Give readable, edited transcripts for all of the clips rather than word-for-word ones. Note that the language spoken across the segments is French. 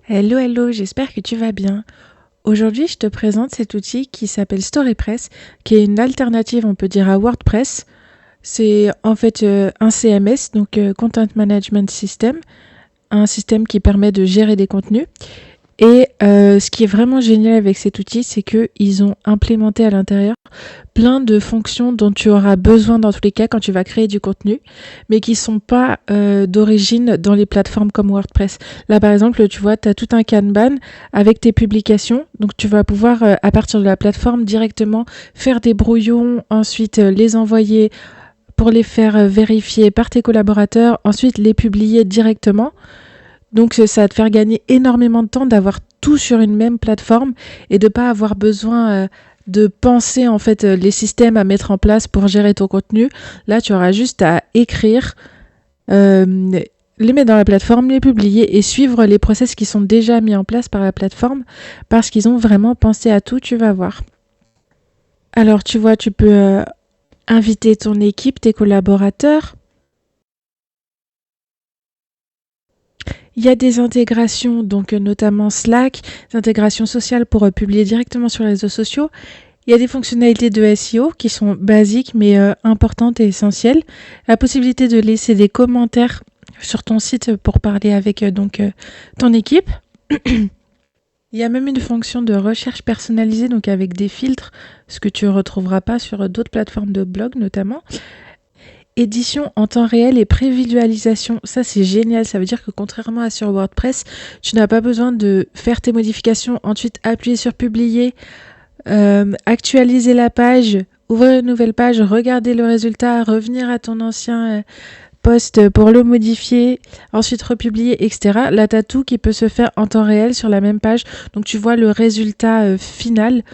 Hello, hello, j'espère que tu vas bien. Aujourd'hui, je te présente cet outil qui s'appelle StoryPress, qui est une alternative, on peut dire, à WordPress. C'est en fait un CMS, donc Content Management System, un système qui permet de gérer des contenus. Et ce qui est vraiment génial avec cet outil, c'est qu'ils ont implémenté à l'intérieur plein de fonctions dont tu auras besoin dans tous les cas quand tu vas créer du contenu, mais qui sont pas d'origine dans les plateformes comme WordPress. Là, par exemple, tu vois, tu as tout un Kanban avec tes publications. Donc, tu vas pouvoir, à partir de la plateforme, directement faire des brouillons, ensuite les envoyer pour les faire vérifier par tes collaborateurs, ensuite les publier directement. Donc ça va te faire gagner énormément de temps d'avoir tout sur une même plateforme et de pas avoir besoin de penser en fait les systèmes à mettre en place pour gérer ton contenu. Là, tu auras juste à écrire, les mettre dans la plateforme, les publier et suivre les process qui sont déjà mis en place par la plateforme parce qu'ils ont vraiment pensé à tout, tu vas voir. Alors tu vois, tu peux inviter ton équipe, tes collaborateurs. Il y a des intégrations, donc notamment Slack, des intégrations sociales pour publier directement sur les réseaux sociaux. Il y a des fonctionnalités de SEO qui sont basiques mais importantes et essentielles. La possibilité de laisser des commentaires sur ton site pour parler avec ton équipe. Il y a même une fonction de recherche personnalisée, donc avec des filtres, ce que tu ne retrouveras pas sur d'autres plateformes de blog notamment. Édition en temps réel et prévisualisation, ça c'est génial, ça veut dire que contrairement à sur WordPress, tu n'as pas besoin de faire tes modifications, ensuite appuyer sur publier, actualiser la page, ouvrir une nouvelle page, regarder le résultat, revenir à ton ancien post pour le modifier, ensuite republier, etc. Là, tu as tout qui peut se faire en temps réel sur la même page, donc tu vois le résultat final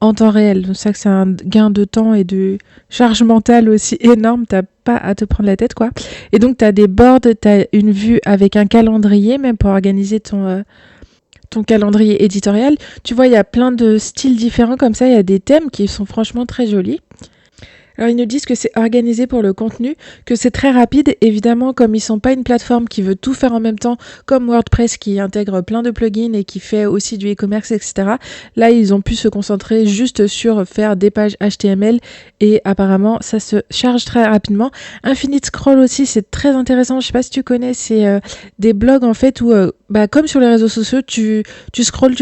en temps réel. Donc ça que c'est un gain de temps et de charge mentale aussi énorme, t'as pas à te prendre la tête quoi. Et donc t'as des boards, t'as une vue avec un calendrier même pour organiser ton calendrier éditorial. Tu vois, il y a plein de styles différents comme ça, il y a des thèmes qui sont franchement très jolis. Alors ils nous disent que c'est organisé pour le contenu, que c'est très rapide, évidemment comme ils sont pas une plateforme qui veut tout faire en même temps, comme WordPress qui intègre plein de plugins et qui fait aussi du e-commerce, etc. Là ils ont pu se concentrer juste sur faire des pages HTML et apparemment ça se charge très rapidement. Infinite Scroll aussi c'est très intéressant, je sais pas si tu connais, c'est des blogs en fait où comme sur les réseaux sociaux tu scrolles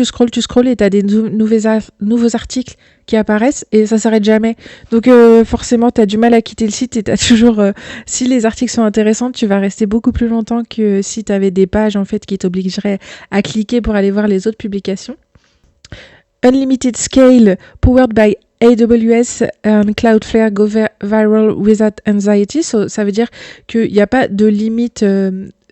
et t'as des nouveaux articles qui apparaissent et ça s'arrête jamais. Donc forcément, tu as du mal à quitter le site et tu as toujours si les articles sont intéressants, tu vas rester beaucoup plus longtemps que si tu avais des pages en fait qui t'obligeraient à cliquer pour aller voir les autres publications. Unlimited Scale powered by AWS and Cloudflare go viral without anxiety. So, ça veut dire qu'il n'y a pas de limite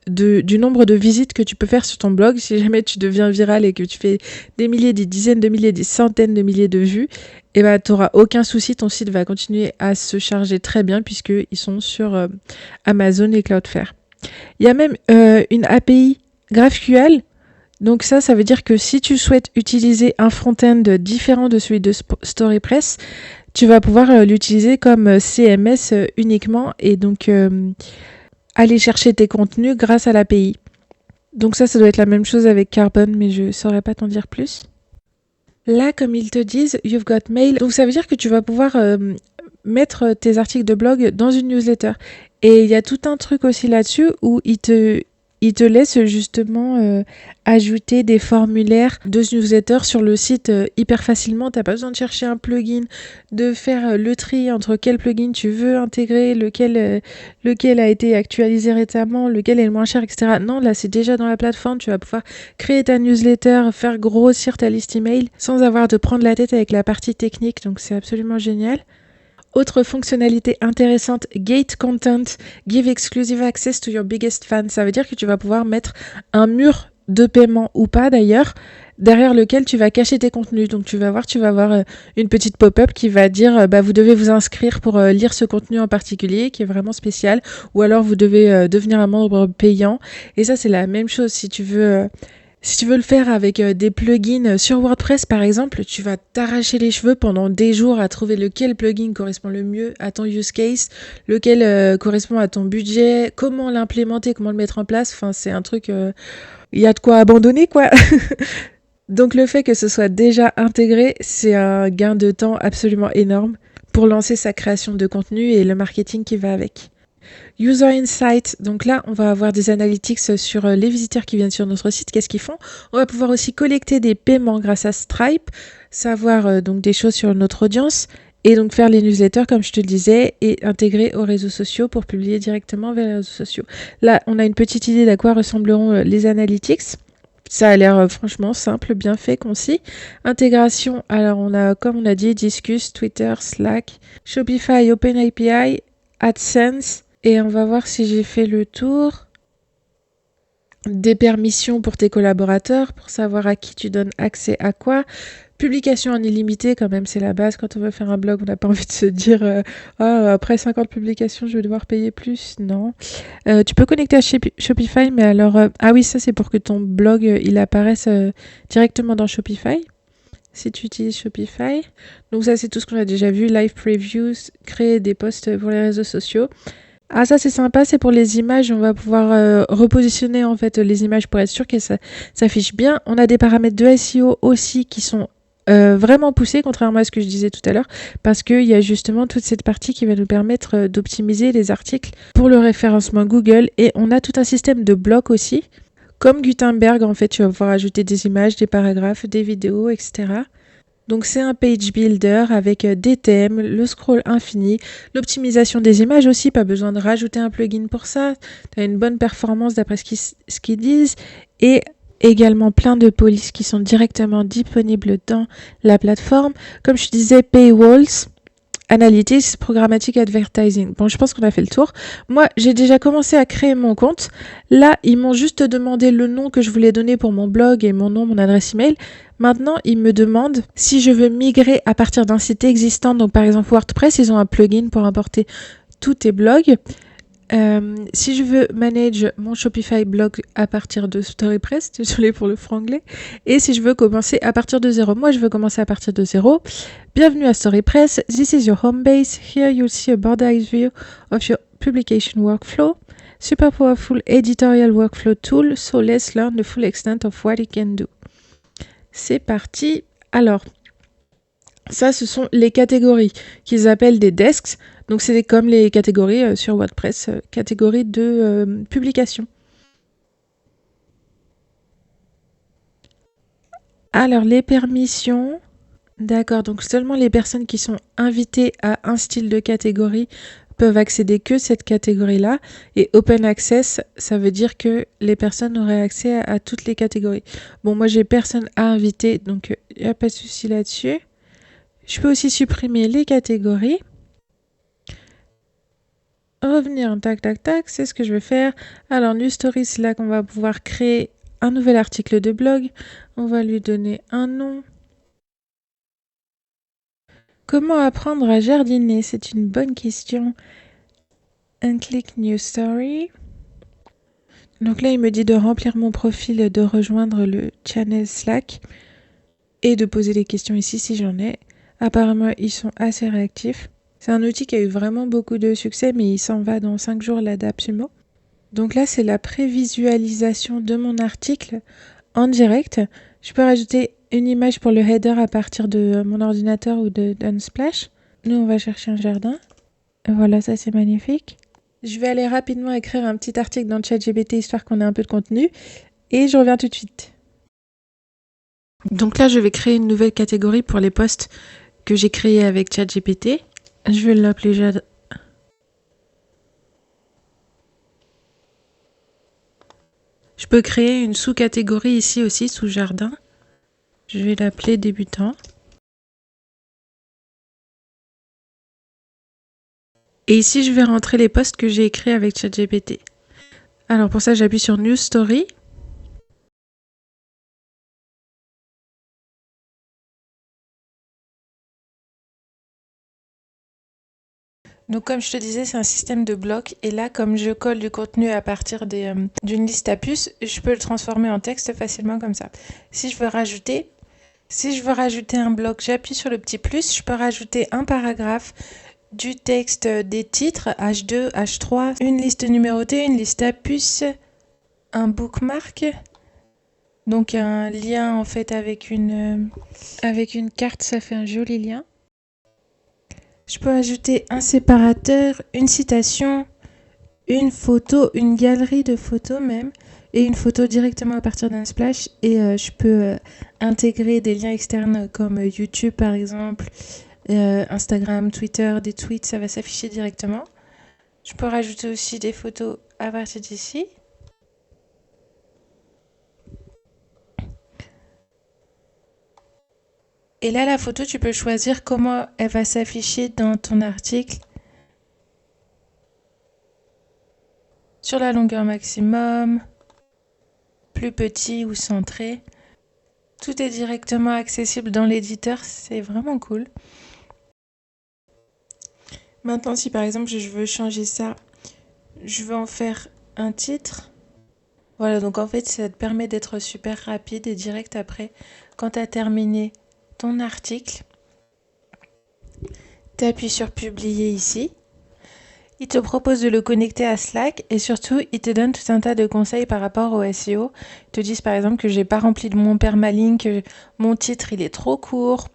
du nombre de visites que tu peux faire sur ton blog. Si jamais tu deviens viral et que tu fais des milliers, des dizaines de milliers, des centaines de milliers de vues, tu n'auras aucun souci. Ton site va continuer à se charger très bien puisqu'ils sont sur Amazon et Cloudflare. Il y a même une API GraphQL. Donc ça veut dire que si tu souhaites utiliser un front-end différent de celui de StoryPress, tu vas pouvoir l'utiliser comme CMS uniquement et donc aller chercher tes contenus grâce à l'API. Donc ça doit être la même chose avec Carbon, mais je ne saurais pas t'en dire plus. Là, comme ils te disent, you've got mail. Donc ça veut dire que tu vas pouvoir mettre tes articles de blog dans une newsletter. Et il y a tout un truc aussi là-dessus où ils te laissent justement ajouter des formulaires de newsletter sur le site hyper facilement. T'as pas besoin de chercher un plugin, de faire le tri entre quel plugin tu veux intégrer, lequel a été actualisé récemment, lequel est le moins cher, etc. Non, là c'est déjà dans la plateforme. Tu vas pouvoir créer ta newsletter, faire grossir ta liste email sans avoir de prendre la tête avec la partie technique. Donc c'est absolument génial. Autre fonctionnalité intéressante, Gate Content, give exclusive access to your biggest fan. Ça veut dire que tu vas pouvoir mettre un mur de paiement ou pas d'ailleurs, derrière lequel tu vas cacher tes contenus. Donc tu vas avoir une petite pop-up qui va dire vous devez vous inscrire pour lire ce contenu en particulier qui est vraiment spécial, ou alors vous devez devenir un membre payant. Et ça c'est la même chose si tu veux Si tu veux le faire avec des plugins sur WordPress par exemple, tu vas t'arracher les cheveux pendant des jours à trouver lequel plugin correspond le mieux à ton use case, lequel correspond à ton budget, comment l'implémenter, comment le mettre en place. Enfin, c'est un truc, il y a de quoi abandonner quoi. Donc le fait que ce soit déjà intégré, c'est un gain de temps absolument énorme pour lancer sa création de contenu et le marketing qui va avec. User Insight, donc là on va avoir des analytics sur les visiteurs qui viennent sur notre site, qu'est-ce qu'ils font. On va pouvoir aussi collecter des paiements grâce à Stripe, savoir donc des choses sur notre audience et donc faire les newsletters comme je te le disais et intégrer aux réseaux sociaux pour publier directement vers les réseaux sociaux. Là on a une petite idée d'à quoi ressembleront les analytics. Ça a l'air franchement simple, bien fait, concis. Intégration, alors on a, comme on a dit, Disqus, Twitter, Slack, Shopify, OpenAPI, AdSense. Et on va voir si j'ai fait le tour. Des permissions pour tes collaborateurs, pour savoir à qui tu donnes accès à quoi. Publication en illimité, quand même, c'est la base. Quand on veut faire un blog, on n'a pas envie de se dire après 50 publications, je vais devoir payer plus. Non. Tu peux connecter à Shopify, mais alors... ah oui, ça, c'est pour que ton blog, il apparaisse directement dans Shopify, si tu utilises Shopify. Donc ça, c'est tout ce qu'on a déjà vu. Live previews, créer des posts pour les réseaux sociaux. Ah ça c'est sympa, c'est pour les images, on va pouvoir repositionner en fait les images pour être sûr que ça s'affiche bien. On a des paramètres de SEO aussi qui sont vraiment poussés, contrairement à ce que je disais tout à l'heure, parce qu'il y a justement toute cette partie qui va nous permettre d'optimiser les articles pour le référencement Google, et on a tout un système de blocs aussi. Comme Gutenberg, en fait, tu vas pouvoir ajouter des images, des paragraphes, des vidéos, etc. Donc c'est un page builder avec des thèmes, le scroll infini, l'optimisation des images aussi, pas besoin de rajouter un plugin pour ça. Tu as une bonne performance d'après ce qu'ils disent, et également plein de polices qui sont directement disponibles dans la plateforme. Comme je disais, paywalls, Analytics, Programmatic Advertising. Bon, je pense qu'on a fait le tour. Moi, j'ai déjà commencé à créer mon compte. Là, ils m'ont juste demandé le nom que je voulais donner pour mon blog et mon nom, mon adresse email. Maintenant, ils me demandent si je veux migrer à partir d'un site existant. Donc, par exemple, WordPress, ils ont un plugin pour importer tous tes blogs. Si je veux manage mon Shopify blog à partir de StoryPress, désolé pour le franglais, et si je veux commencer à partir de zéro, moi je veux commencer à partir de zéro. Bienvenue à StoryPress. This is your home base. Here you'll see a bird's view of your publication workflow. Super powerful editorial workflow tool, so let's learn the full extent of what it can do. C'est parti. Alors, ça, ce sont les catégories qu'ils appellent des desks. Donc, c'est comme les catégories sur WordPress, catégories de publication. Alors, les permissions. D'accord, donc seulement les personnes qui sont invitées à un style de catégorie peuvent accéder que cette catégorie-là. Et Open Access, ça veut dire que les personnes auraient accès à toutes les catégories. Bon, moi, j'ai personne à inviter, donc il n'y a pas de souci là-dessus. Je peux aussi supprimer les catégories. Revenir, tac, tac, tac, c'est ce que je vais faire. Alors, New Story, c'est là qu'on va pouvoir créer un nouvel article de blog. On va lui donner un nom. Comment apprendre à jardiner? C'est une bonne question. Un click New Story. Donc là, il me dit de remplir mon profil, de rejoindre le channel Slack et de poser les questions ici si j'en ai. Apparemment, ils sont assez réactifs. C'est un outil qui a eu vraiment beaucoup de succès, mais il s'en va dans 5 jours, l'AdApsumo. Donc là, c'est la prévisualisation de mon article en direct. Je peux rajouter une image pour le header à partir de mon ordinateur ou d'Unsplash. Nous, on va chercher un jardin. Voilà, ça c'est magnifique. Je vais aller rapidement écrire un petit article dans le ChatGPT histoire qu'on ait un peu de contenu. Et je reviens tout de suite. Donc là, je vais créer une nouvelle catégorie pour les posts que j'ai créés avec ChatGPT. Je vais l'appeler Jardin. Je peux créer une sous-catégorie ici aussi, sous jardin. Je vais l'appeler débutant. Et ici, je vais rentrer les posts que j'ai écrits avec ChatGPT. Alors pour ça, j'appuie sur New Story. Donc comme je te disais, c'est un système de blocs. Et là, comme je colle du contenu à partir d'une liste à puces, je peux le transformer en texte facilement comme ça. Si je veux rajouter, si je veux rajouter un bloc, j'appuie sur le petit plus. Je peux rajouter un paragraphe, du texte, des titres, H2, H3, une liste numérotée, une liste à puces, un bookmark. Donc un lien en fait avec une carte, ça fait un joli lien. Je peux ajouter un séparateur, une citation, une photo, une galerie de photos même, et une photo directement à partir d'un splash. Et je peux intégrer des liens externes comme YouTube par exemple, Instagram, Twitter, des tweets, ça va s'afficher directement. Je peux rajouter aussi des photos à partir d'ici. Et là, la photo, tu peux choisir comment elle va s'afficher dans ton article. Sur la longueur maximum, plus petit ou centré. Tout est directement accessible dans l'éditeur, c'est vraiment cool. Maintenant, si par exemple je veux changer ça, je veux en faire un titre. Voilà, donc en fait, ça te permet d'être super rapide et direct après. Quand tu as terminé ton article, tu appuies sur publier ici. Il te propose de le connecter à Slack et surtout, il te donne tout un tas de conseils par rapport au SEO. Ils te disent par exemple que j'ai pas rempli de mon permalink, que mon titre il est trop court.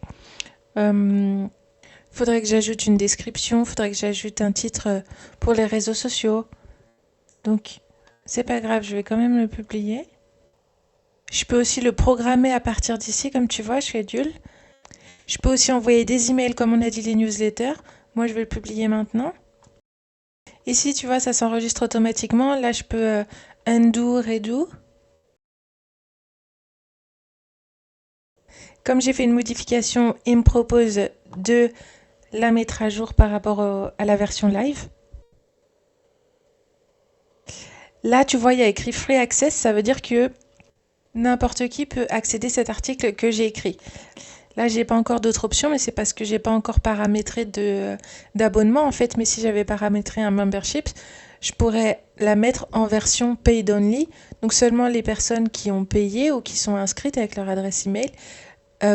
Faudrait que j'ajoute une description, faudrait que j'ajoute un titre pour les réseaux sociaux. Donc, c'est pas grave, je vais quand même le publier. Je peux aussi le programmer à partir d'ici, comme tu vois, je schedule. Je peux aussi envoyer des emails, comme on a dit, les newsletters. Moi, je vais le publier maintenant. Ici, tu vois, ça s'enregistre automatiquement. Là, je peux undo, redo. Comme j'ai fait une modification, il me propose de la mettre à jour par rapport à la version live. Là, tu vois, il y a écrit Free Access, ça veut dire que n'importe qui peut accéder à cet article que j'ai écrit. Là, j'ai pas encore d'autres options, mais c'est parce que j'ai pas encore paramétré d'abonnement en fait. Mais si j'avais paramétré un membership, je pourrais la mettre en version paid only. Donc seulement les personnes qui ont payé ou qui sont inscrites avec leur adresse email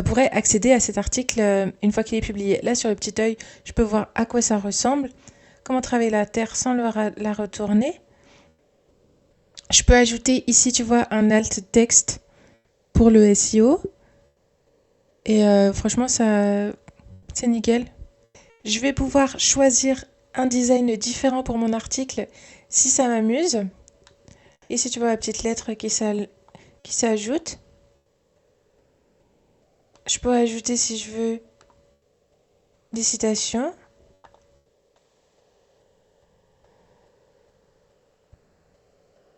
pourraient accéder à cet article une fois qu'il est publié. Là, sur le petit œil, je peux voir à quoi ça ressemble, comment travailler la terre sans la retourner. Je peux ajouter ici, tu vois, un alt texte pour le SEO. Et franchement, ça, c'est nickel. Je vais pouvoir choisir un design différent pour mon article si ça m'amuse. Ici, tu vois la petite lettre qui s'ajoute. Je peux ajouter, si je veux, des citations.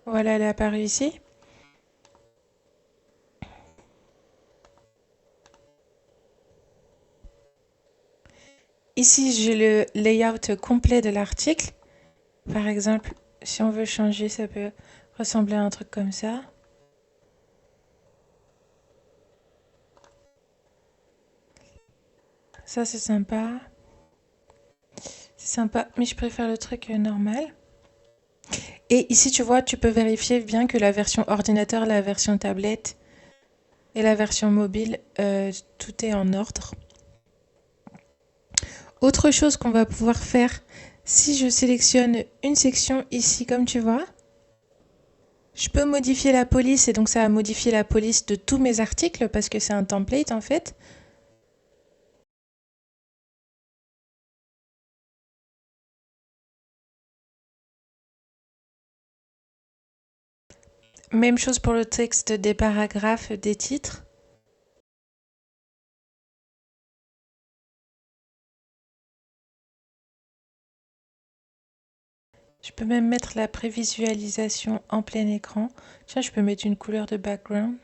Voilà, elle est apparue ici. Ici, j'ai le layout complet de l'article. Par exemple, si on veut changer, ça peut ressembler à un truc comme ça. Ça, c'est sympa. C'est sympa, mais je préfère le truc normal. Et ici, tu vois, tu peux vérifier bien que la version ordinateur, la version tablette et la version mobile, tout est en ordre. Autre chose qu'on va pouvoir faire, si je sélectionne une section ici, comme tu vois, je peux modifier la police et donc ça va modifier la police de tous mes articles parce que c'est un template en fait. Même chose pour le texte des paragraphes, des titres. Je peux même mettre la prévisualisation en plein écran. Tiens, je peux mettre une couleur de background.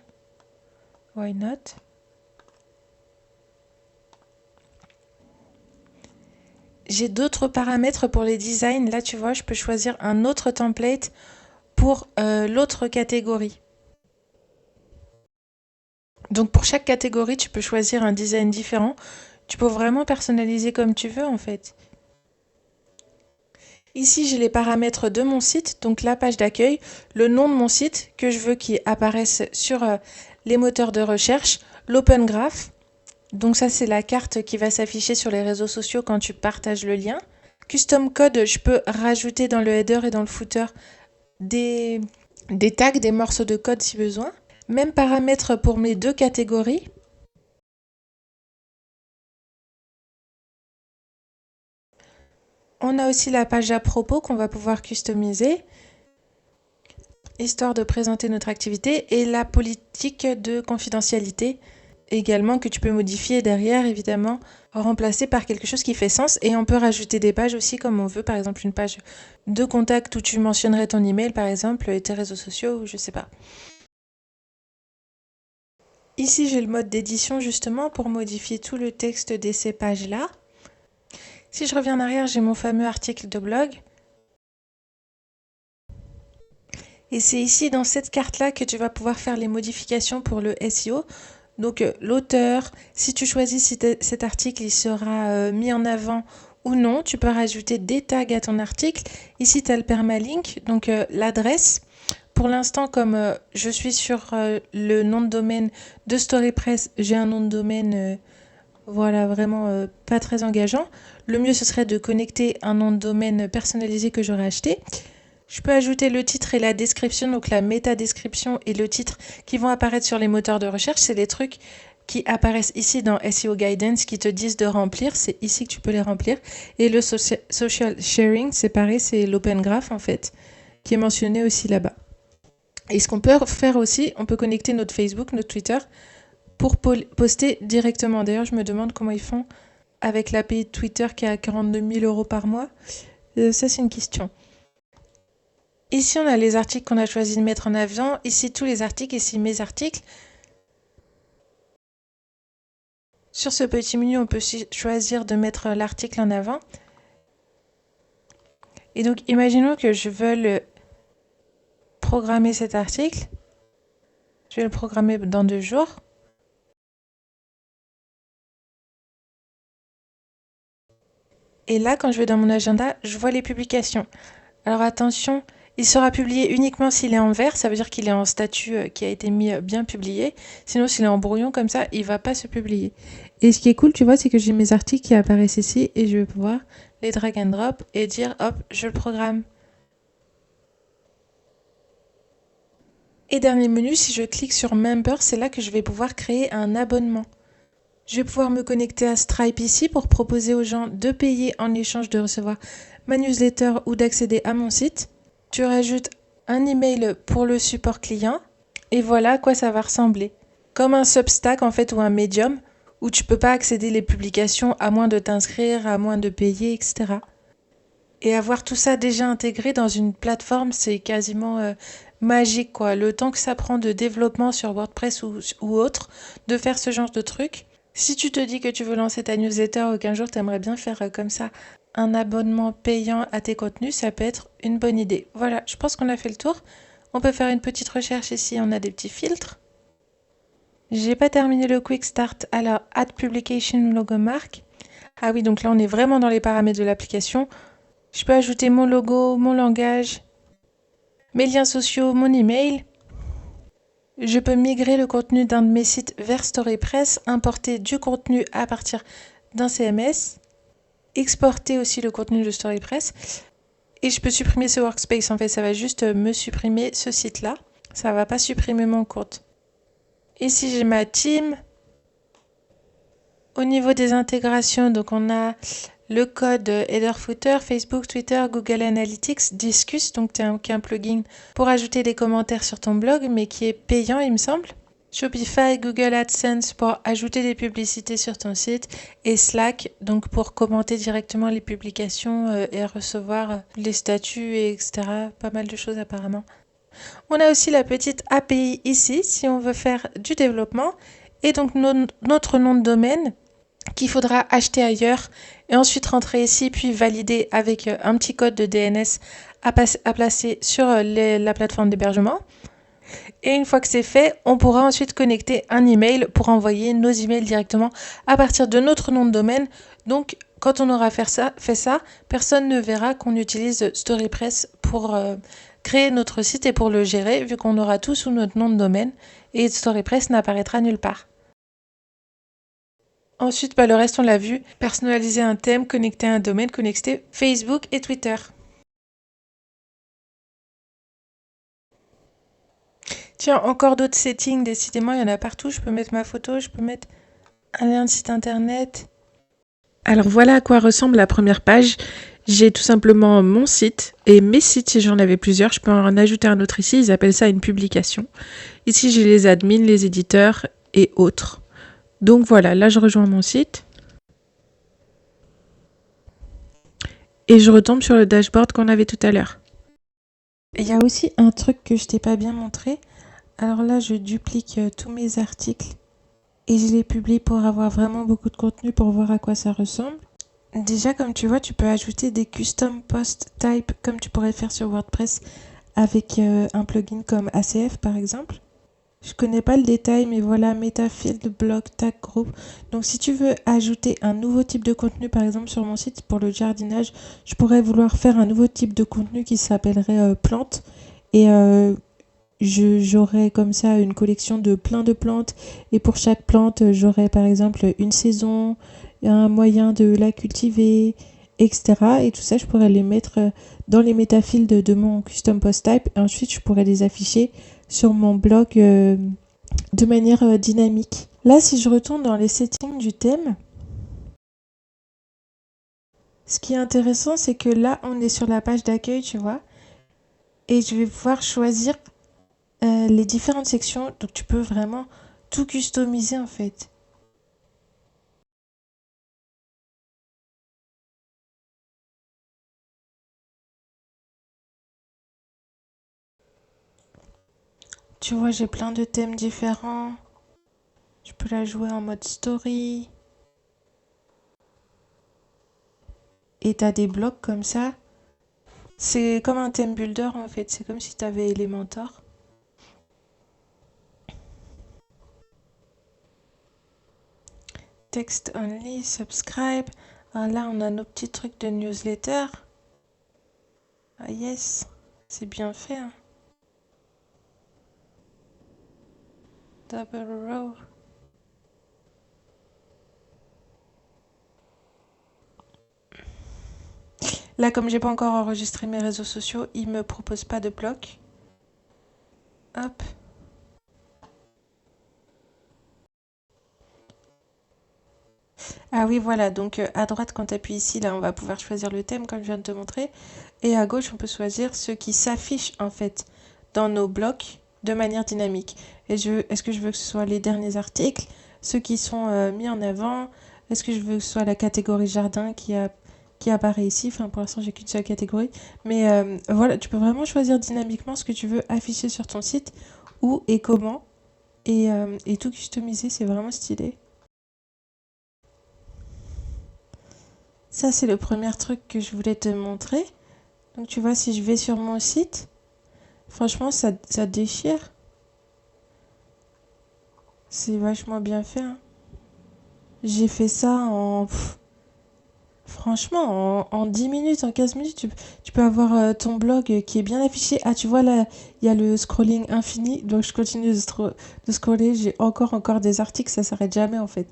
Why not? J'ai d'autres paramètres pour les designs. Là, tu vois, je peux choisir un autre template pour l'autre catégorie. Donc pour chaque catégorie, tu peux choisir un design différent. Tu peux vraiment personnaliser comme tu veux en fait. Ici, j'ai les paramètres de mon site, donc la page d'accueil, le nom de mon site que je veux qu'il apparaisse sur les moteurs de recherche, l'Open Graph. Donc ça, c'est la carte qui va s'afficher sur les réseaux sociaux quand tu partages le lien. Custom code, je peux rajouter dans le header et dans le footer des tags, des morceaux de code si besoin. Même paramètre pour mes deux catégories. On a aussi la page à propos qu'on va pouvoir customiser, histoire de présenter notre activité, et la politique de confidentialité également que tu peux modifier derrière, évidemment, remplacer par quelque chose qui fait sens. Et on peut rajouter des pages aussi comme on veut, par exemple une page de contact où tu mentionnerais ton email, par exemple, et tes réseaux sociaux, ou je sais pas. Ici, j'ai le mode d'édition justement pour modifier tout le texte de ces pages-là. Si je reviens en arrière, j'ai mon fameux article de blog. Et c'est ici, dans cette carte-là, que tu vas pouvoir faire les modifications pour le SEO. Donc l'auteur, si tu choisis si cet article il sera mis en avant ou non, tu peux rajouter des tags à ton article. Ici, tu as le permalink, donc l'adresse. Pour l'instant, comme je suis sur le nom de domaine de StoryPress, j'ai un nom de domaine voilà, vraiment pas très engageant. Le mieux, ce serait de connecter un nom de domaine personnalisé que j'aurais acheté. Je peux ajouter le titre et la description, donc la métadescription et le titre qui vont apparaître sur les moteurs de recherche. C'est des trucs qui apparaissent ici dans SEO Guidance qui te disent de remplir. C'est ici que tu peux les remplir. Et le social sharing, c'est pareil, c'est l'Open Graph en fait, qui est mentionné aussi là-bas. Et ce qu'on peut faire aussi, on peut connecter notre Facebook, notre Twitter, pour poster directement. D'ailleurs, je me demande comment ils font avec l'API de Twitter qui est à 42 000 € par mois. Ça, c'est une question. Ici, on a les articles qu'on a choisi de mettre en avant. Ici, tous les articles. Ici, mes articles. Sur ce petit menu, on peut choisir de mettre l'article en avant. Et donc, imaginons que je veuille programmer cet article. Je vais le programmer dans 2 jours. Et là, quand je vais dans mon agenda, je vois les publications. Alors attention, il sera publié uniquement s'il est en vert, ça veut dire qu'il est en statut qui a été mis bien publié. Sinon, s'il est en brouillon comme ça, il va pas se publier. Et ce qui est cool, tu vois, c'est que j'ai mes articles qui apparaissent ici et je vais pouvoir les drag and drop et dire hop, je le programme. Et dernier menu, si je clique sur Member, c'est là que je vais pouvoir créer un abonnement. Je vais pouvoir me connecter à Stripe ici pour proposer aux gens de payer en échange de recevoir ma newsletter ou d'accéder à mon site. Tu rajoutes un email pour le support client et voilà à quoi ça va ressembler. Comme un Substack en fait ou un Medium où tu peux pas accéder les publications à moins de t'inscrire, à moins de payer, etc. Et avoir tout ça déjà intégré dans une plateforme, c'est quasiment magique quoi. Le temps que ça prend de développement sur WordPress ou autre, de faire ce genre de truc. Si tu te dis que tu veux lancer ta newsletter ou qu'un jour tu aimerais bien faire comme ça un abonnement payant à tes contenus, ça peut être une bonne idée. Voilà, je pense qu'on a fait le tour. On peut faire une petite recherche ici, on a des petits filtres. J'ai pas terminé le quick start, alors add publication logo marque. Ah oui, donc là on est vraiment dans les paramètres de l'application. Je peux ajouter mon logo, mon langage, mes liens sociaux, mon email. Je peux migrer le contenu d'un de mes sites vers StoryPress, importer du contenu à partir d'un CMS, exporter aussi le contenu de StoryPress et je peux supprimer ce workspace. En fait, ça va juste me supprimer ce site-là. Ça va pas supprimer mon compte. Ici, j'ai ma team. Au niveau des intégrations, donc on a le code header footer, Facebook, Twitter, Google Analytics, Disqus, donc qui est un plugin pour ajouter des commentaires sur ton blog, mais qui est payant, il me semble. Shopify, Google AdSense pour ajouter des publicités sur ton site et Slack donc pour commenter directement les publications et recevoir les statuts etc. Pas mal de choses apparemment. On a aussi la petite API ici si on veut faire du développement et donc notre nom de domaine qu'il faudra acheter ailleurs et ensuite rentrer ici puis valider avec un petit code de DNS à placer sur la plateforme d'hébergement. Et une fois que c'est fait, on pourra ensuite connecter un email pour envoyer nos emails directement à partir de notre nom de domaine. Donc, Quand on aura fait ça, personne ne verra qu'on utilise StoryPress pour créer notre site et pour le gérer, vu qu'on aura tout sous notre nom de domaine et StoryPress n'apparaîtra nulle part. Ensuite, le reste, on l'a vu, personnaliser un thème, connecter un domaine, connecter Facebook et Twitter. Tiens, encore d'autres settings, décidément, il y en a partout. Je peux mettre ma photo, je peux mettre un lien de site internet. Alors voilà à quoi ressemble la première page. J'ai tout simplement mon site et mes sites, si j'en avais plusieurs, je peux en ajouter un autre ici, ils appellent ça une publication. Ici, j'ai les admins, les éditeurs et autres. Donc voilà, là je rejoins mon site. Et je retombe sur le dashboard qu'on avait tout à l'heure. Il y a aussi un truc que je t'ai pas bien montré. Alors là, je duplique tous mes articles et je les publie pour avoir vraiment beaucoup de contenu pour voir à quoi ça ressemble. Déjà, comme tu vois, tu peux ajouter des custom post type comme tu pourrais faire sur WordPress avec un plugin comme ACF par exemple. Je connais pas le détail, mais voilà, meta, field, blog, tag, group. Donc si tu veux ajouter un nouveau type de contenu, par exemple sur mon site pour le jardinage, je pourrais vouloir faire un nouveau type de contenu qui s'appellerait plantes. Et j'aurais comme ça une collection de plein de plantes. Et pour chaque plante, j'aurais par exemple une saison, un moyen de la cultiver, etc. Et tout ça, je pourrais les mettre dans les métafields de mon custom post type. Et ensuite, je pourrais les afficher sur mon blog de manière dynamique. Là, si je retourne dans les settings du thème, ce qui est intéressant, c'est que là, on est sur la page d'accueil, tu vois, et je vais pouvoir choisir les différentes sections. Donc, tu peux vraiment tout customiser en fait. Tu vois, j'ai plein de thèmes différents. Je peux la jouer en mode story. Et t'as des blocs comme ça. C'est comme un theme builder en fait. C'est comme si t'avais Elementor. Text only, subscribe. Ah, là, on a nos petits trucs de newsletter. Ah yes, c'est bien fait. Hein. Double row. Là, comme j'ai pas encore enregistré mes réseaux sociaux, il me propose pas de bloc. Hop. Ah oui, voilà. Donc à droite, quand tu appuies ici, là, on va pouvoir choisir le thème comme je viens de te montrer. Et à gauche, on peut choisir ce qui s'affiche en fait dans nos blocs de manière dynamique. Et est-ce que je veux que ce soit les derniers articles, ceux qui sont mis en avant? Est-ce que je veux que ce soit la catégorie jardin qui apparaît ici? Enfin, pour l'instant, j'ai qu'une seule catégorie. Mais voilà, tu peux vraiment choisir dynamiquement ce que tu veux afficher sur ton site, où et comment. Et tout customiser, c'est vraiment stylé. Ça, c'est le premier truc que je voulais te montrer. Donc, tu vois, si je vais sur mon site, franchement, ça déchire. C'est vachement bien fait. Hein. J'ai fait ça franchement, en 10 minutes, en 15 minutes, tu peux avoir ton blog qui est bien affiché. Ah, tu vois, là, il y a le scrolling infini. Donc, je continue de scroller. J'ai encore des articles. Ça s'arrête jamais, en fait.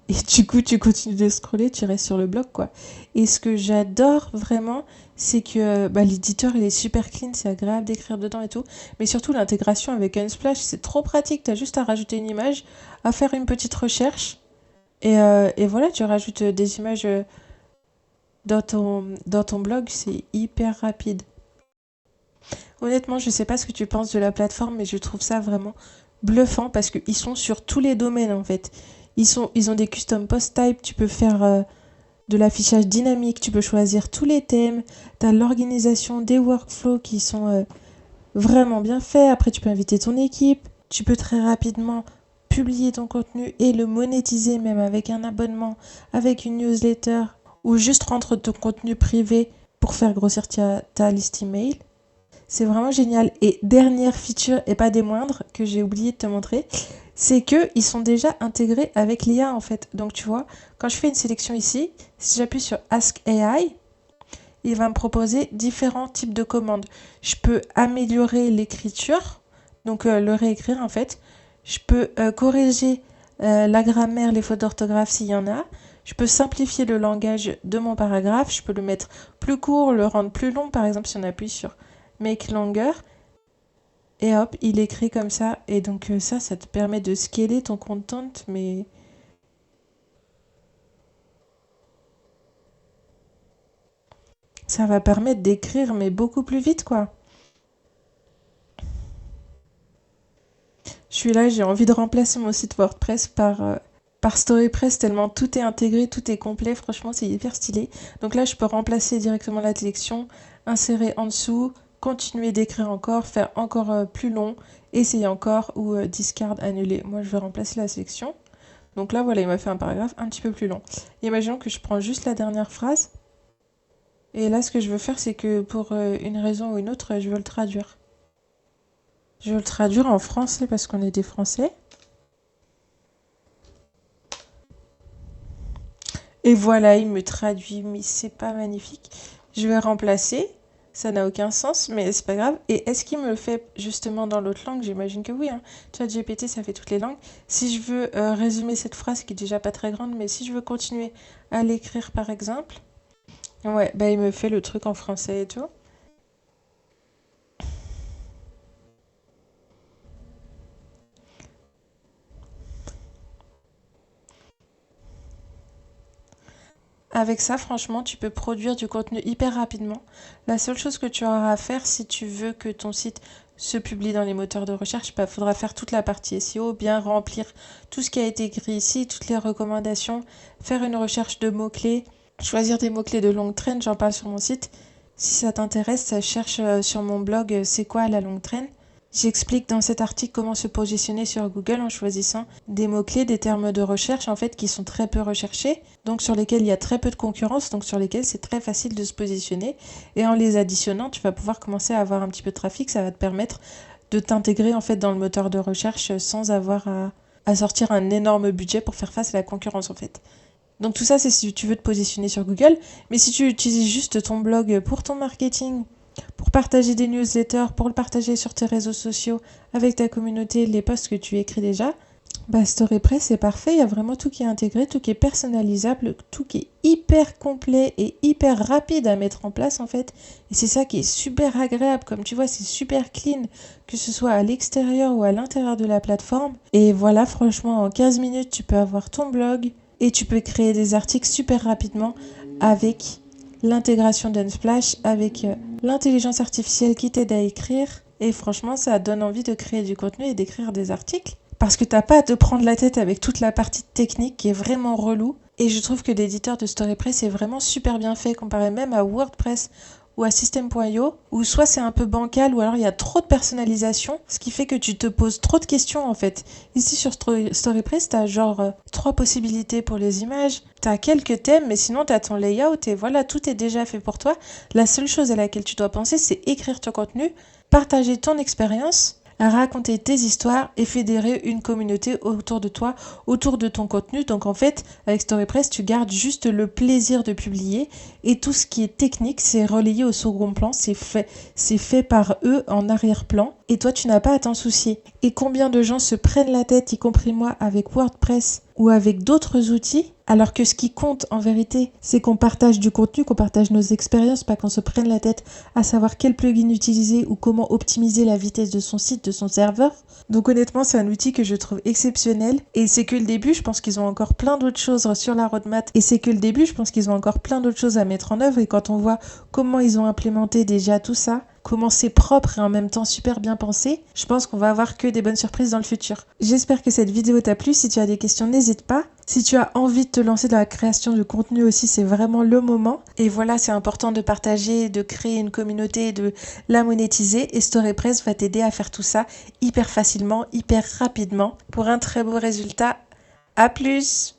Et du coup, tu continues de scroller, tu restes sur le blog, quoi. Et ce que j'adore vraiment, c'est que l'éditeur, il est super clean, c'est agréable d'écrire dedans et tout. Mais surtout, l'intégration avec Unsplash, c'est trop pratique. T'as juste à rajouter une image, à faire une petite recherche. Et voilà, tu rajoutes des images dans ton blog, c'est hyper rapide. Honnêtement, je sais pas ce que tu penses de la plateforme, mais je trouve ça vraiment bluffant parce qu'ils sont sur tous les domaines en fait. Ils ont des custom post type, tu peux faire de l'affichage dynamique, tu peux choisir tous les thèmes, tu as l'organisation des workflows qui sont vraiment bien faits. Après, tu peux inviter ton équipe, tu peux très rapidement publier ton contenu et le monétiser même avec un abonnement, avec une newsletter ou juste rendre ton contenu privé pour faire grossir ta liste email. C'est vraiment génial. Et dernière feature, et pas des moindres, que j'ai oublié de te montrer, c'est qu'ils sont déjà intégrés avec l'IA en fait. Donc tu vois, quand je fais une sélection ici, si j'appuie sur Ask AI, il va me proposer différents types de commandes. Je peux améliorer l'écriture, donc le réécrire en fait. Je peux corriger la grammaire, les fautes d'orthographe s'il y en a. Je peux simplifier le langage de mon paragraphe. Je peux le mettre plus court, le rendre plus long. Par exemple, si on appuie sur Make Longer, et hop, il écrit comme ça. Et donc ça te permet de scaler ton content, mais ça va permettre d'écrire, mais beaucoup plus vite, quoi. Je suis là, j'ai envie de remplacer mon site WordPress par StoryPress tellement tout est intégré, tout est complet. Franchement, c'est hyper stylé. Donc là, je peux remplacer directement la sélection, insérer en dessous, continuer d'écrire encore, faire encore plus long, essayer encore ou discard, annuler. Moi, je vais remplacer la sélection. Donc là, voilà, il m'a fait un paragraphe un petit peu plus long. Imaginons que je prends juste la dernière phrase. Et là, ce que je veux faire, c'est que pour une raison ou une autre, je veux le traduire. Je veux le traduire en français parce qu'on est des Français. Et voilà, il me traduit, mais c'est pas magnifique. Je vais remplacer, ça n'a aucun sens, mais c'est pas grave. Et est-ce qu'il me le fait justement dans l'autre langue? J'imagine que oui, hein. ChatGPT, ça fait toutes les langues. Si je veux résumer cette phrase qui est déjà pas très grande, mais si je veux continuer à l'écrire par exemple, ouais, bah il me fait le truc en français et tout. Avec ça, franchement, tu peux produire du contenu hyper rapidement. La seule chose que tu auras à faire si tu veux que ton site se publie dans les moteurs de recherche, il faudra faire toute la partie SEO, bien remplir tout ce qui a été écrit ici, toutes les recommandations, faire une recherche de mots-clés, choisir des mots-clés de longue traîne, j'en parle sur mon site. Si ça t'intéresse, cherche sur mon blog c'est quoi la longue traîne. J'explique dans cet article comment se positionner sur Google en choisissant des mots-clés, des termes de recherche en fait qui sont très peu recherchés, donc sur lesquels il y a très peu de concurrence, donc sur lesquels c'est très facile de se positionner. Et en les additionnant, tu vas pouvoir commencer à avoir un petit peu de trafic, ça va te permettre de t'intégrer en fait dans le moteur de recherche sans avoir à sortir un énorme budget pour faire face à la concurrence en fait. Donc tout ça c'est si tu veux te positionner sur Google, mais si tu utilises juste ton blog pour ton marketing, pour partager des newsletters, pour le partager sur tes réseaux sociaux avec ta communauté, les posts que tu écris déjà, bah StoryPress c'est parfait, il y a vraiment tout qui est intégré, tout qui est personnalisable, tout qui est hyper complet et hyper rapide à mettre en place en fait. Et c'est ça qui est super agréable, comme tu vois c'est super clean, que ce soit à l'extérieur ou à l'intérieur de la plateforme. Et voilà, franchement en 15 minutes tu peux avoir ton blog et tu peux créer des articles super rapidement avec l'intégration d'Unsplash, avec l'intelligence artificielle qui t'aide à écrire. Et franchement, ça donne envie de créer du contenu et d'écrire des articles. Parce que t'as pas à te prendre la tête avec toute la partie technique qui est vraiment relou. Et je trouve que l'éditeur de StoryPress est vraiment super bien fait comparé même à WordPress ou à System.io, où soit c'est un peu bancal ou alors il y a trop de personnalisation, ce qui fait que tu te poses trop de questions en fait. Ici sur StoryPress, t'as genre trois possibilités pour les images, t'as quelques thèmes, mais sinon t'as ton layout et voilà, tout est déjà fait pour toi. La seule chose à laquelle tu dois penser, c'est écrire ton contenu, partager ton expérience, raconter tes histoires et fédérer une communauté autour de toi, autour de ton contenu. Donc en fait, avec StoryPress, tu gardes juste le plaisir de publier et tout ce qui est technique, c'est relayé au second plan, c'est fait par eux en arrière-plan et toi, tu n'as pas à t'en soucier. Et combien de gens se prennent la tête, y compris moi, avec WordPress ou avec d'autres outils, alors que ce qui compte en vérité, c'est qu'on partage du contenu, qu'on partage nos expériences, pas qu'on se prenne la tête à savoir quel plugin utiliser ou comment optimiser la vitesse de son site, de son serveur. Donc honnêtement, c'est un outil que je trouve exceptionnel et c'est que le début, je pense qu'ils ont encore plein d'autres choses sur la roadmap et c'est que le début, je pense qu'ils ont encore plein d'autres choses à mettre en œuvre et quand on voit comment ils ont implémenté déjà tout ça, comment c'est propre et en même temps super bien pensé, je pense qu'on va avoir que des bonnes surprises dans le futur. J'espère que cette vidéo t'a plu. Si tu as des questions, n'hésite pas. Si tu as envie de te lancer dans la création de contenu aussi, c'est vraiment le moment. Et voilà, c'est important de partager, de créer une communauté, de la monétiser. Et StoryPress va t'aider à faire tout ça hyper facilement, hyper rapidement pour un très beau résultat. À plus!